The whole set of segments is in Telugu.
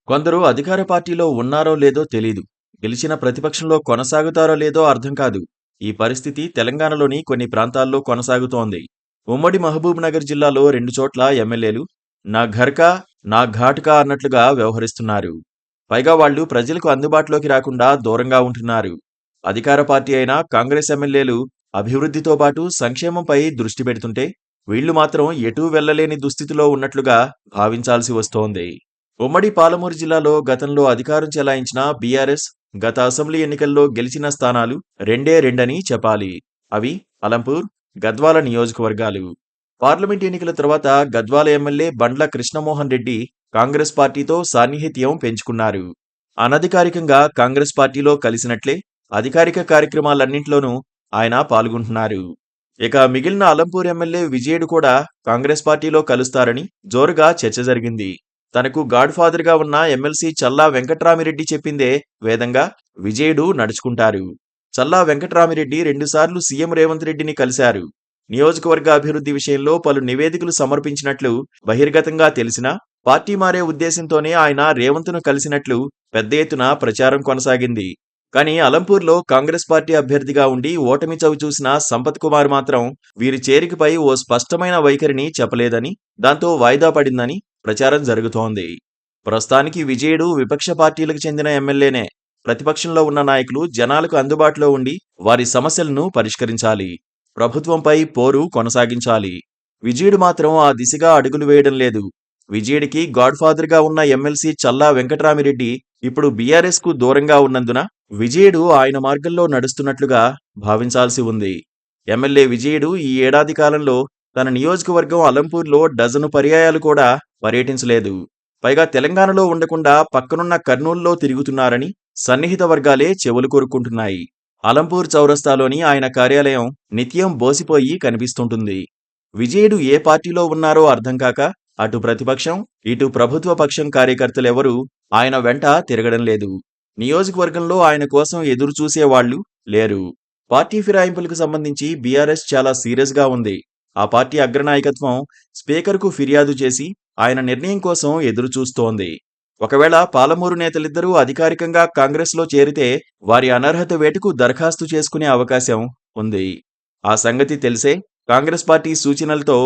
కొందరు అధికార పార్టీలో ఉన్నారో లేదో తెలీదు. గెలిచిన ప్రతిపక్షంలో కొనసాగుతారో లేదో అర్థం కాదు. ఈ పరిస్థితి తెలంగాణలోని కొన్ని ప్రాంతాల్లో కొనసాగుతోంది. ఉమ్మడి మహబూబ్ నగర్ జిల్లాలో 2 చోట్ల ఎమ్మెల్యేలు నా ఘర్కా, నా ఘాటుకా అన్నట్లుగా వ్యవహరిస్తున్నారు. పైగా వాళ్లు ప్రజలకు అందుబాటులోకి రాకుండా దూరంగా ఉంటున్నారు. అధికార పార్టీ అయిన కాంగ్రెస్ ఎమ్మెల్యేలు అభివృద్ధితో పాటు సంక్షేమంపై దృష్టి పెడుతుంటే, వీళ్లు మాత్రం ఎటూ వెళ్లలేని దుస్థితిలో ఉన్నట్లుగా భావించాల్సి వస్తోంది. ఉమ్మడి పాలమూరు జిల్లాలో గతంలో అధికారం చెలాయించిన బీఆర్ఎస్ గత అసెంబ్లీ ఎన్నికల్లో గెలిచిన స్థానాలు రెండే రెండని చెప్పాలి. అవి అలంపూర్, గద్వాల నియోజకవర్గాలు. పార్లమెంట్ ఎన్నికల తర్వాత గద్వాల ఎమ్మెల్యే బండ్ల కృష్ణమోహన్ రెడ్డి కాంగ్రెస్ పార్టీతో సాన్నిహిత్యం పెంచుకున్నారు. అనధికారికంగా కాంగ్రెస్ పార్టీలో కలిసినట్లే అధికారిక కార్యక్రమాలన్నింట్లోనూ ఆయన పాల్గొంటున్నారు. ఇక మిగిలిన అలంపూర్ ఎమ్మెల్యే విజయుడు కూడా కాంగ్రెస్ పార్టీలో కలుస్తారని జోరుగా చర్చ జరిగింది. తనకు గాడ్ ఫాదర్ గా ఉన్న ఎమ్మెల్సీ చల్లా వెంకట్రామిరెడ్డి చెప్పిందే వేదంగా విజయుడు నడుచుకుంటారు. చల్లా వెంకట్రామిరెడ్డి 2 సార్లు సీఎం రేవంత్ రెడ్డిని కలిశారు. నియోజకవర్గ అభివృద్ధి విషయంలో పలు నివేదికలు సమర్పించినట్లు బహిర్గతంగా తెలిసినా పార్టీ మారే ఉద్దేశంతోనే ఆయన రేవంత్ను కలిసినట్లు పెద్ద ఎత్తున ప్రచారం కొనసాగింది. కానీ అలంపూర్లో కాంగ్రెస్ పార్టీ అభ్యర్థిగా ఉండి ఓటమి చవిచూసిన సంపత్ కుమార్ మాత్రం వీరి చేరికపై ఓ స్పష్టమైన వైఖరిని చెప్పలేదని, దాంతో వాయిదా పడిందని ప్రచారం జరుగుతోంది. ప్రస్తుతానికి విజయుడు విపక్ష పార్టీలకు చెందిన ఎమ్మెల్యేనే. ప్రతిపక్షంలో ఉన్న నాయకులు జనాలకు అందుబాటులో ఉండి వారి సమస్యలను పరిష్కరించాలి. ప్రభుత్వంపై పోరు కొనసాగించాలి. విజయుడు మాత్రం ఆ దిశగా అడుగులు వేయడం లేదు. విజయుడికి గాడ్ ఫాదర్ గా ఉన్న ఎమ్మెల్సీ చల్లా వెంకట్రామిరెడ్డి ఇప్పుడు బీఆర్ఎస్ కు దూరంగా ఉన్నందున విజయుడు ఆయన మార్గంలో నడుస్తున్నట్లుగా భావించాల్సి ఉంది. ఎమ్మెల్యే విజయుడు ఈ ఏడాది కాలంలో తన నియోజకవర్గం అలంపూర్లో డజను పర్యాయాలు కూడా పర్యటించలేదు. పైగా తెలంగాణలో ఉండకుండా పక్కనున్న కర్నూలులో తిరుగుతున్నారని సన్నిహిత వర్గాలే చెవులు కోరుకుంటున్నాయి. అలంపూర్ చౌరస్తాలోని ఆయన కార్యాలయం నిత్యం బోసిపోయి కనిపిస్తుంటుంది. విజయుడు ఏ పార్టీలో ఉన్నారో అర్థం కాక అటు ప్రతిపక్షం, ఇటు ప్రభుత్వ పక్షం కార్యకర్తలెవరూ ఆయన వెంట తిరగడం లేదు. నియోజకవర్గంలో ఆయన కోసం ఎదురు చూసేవాళ్లు లేరు. పార్టీ ఫిరాయింపులకు సంబంధించి బీఆర్ఎస్ చాలా సీరియస్ గా ఉంది. ఆ పార్టీ అగ్రనాయకత్వం స్పీకర్కు ఫిర్యాదు చేసి ఆయన నిర్ణయం కోసం ఎదురు చూస్తోంది. ఒకవేళ పాలమూరు నేతలిద్దరూ అధికారికంగా కాంగ్రెస్లో చేరితే వారి అనర్హత వేటుకు దరఖాస్తు చేసుకునే అవకాశం ఉంది. ఆ సంగతి తెలిసే కాంగ్రెస్ పార్టీ సూచనలతో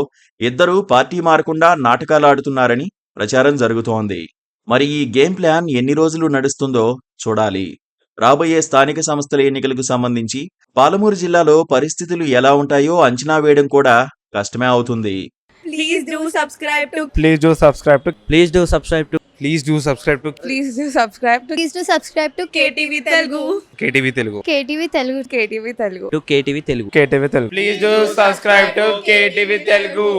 ఇద్దరూ పార్టీ మారకుండా నాటకాలాడుతున్నారని ప్రచారం జరుగుతోంది. మరి ఈ గేమ్ ప్లాన్ ఎన్ని రోజులు నడుస్తుందో చూడాలి. రాబోయే స్థానిక సంస్థల ఎన్నికలకు సంబంధించి పాలమూరు జిల్లాలో పరిస్థితులు ఎలా ఉంటాయో అంచనా వేయడం కూడా కష్టమే అవుతుంది. Please do subscribe to. Please do subscribe to. Please do subscribe to. Please do subscribe to. Please do subscribe to. Please do subscribe to KTV Telugu. KTV Telugu. KTV Telugu. KTV Telugu. To KTV Telugu. KTV Telugu. Please do subscribe to KTV Telugu.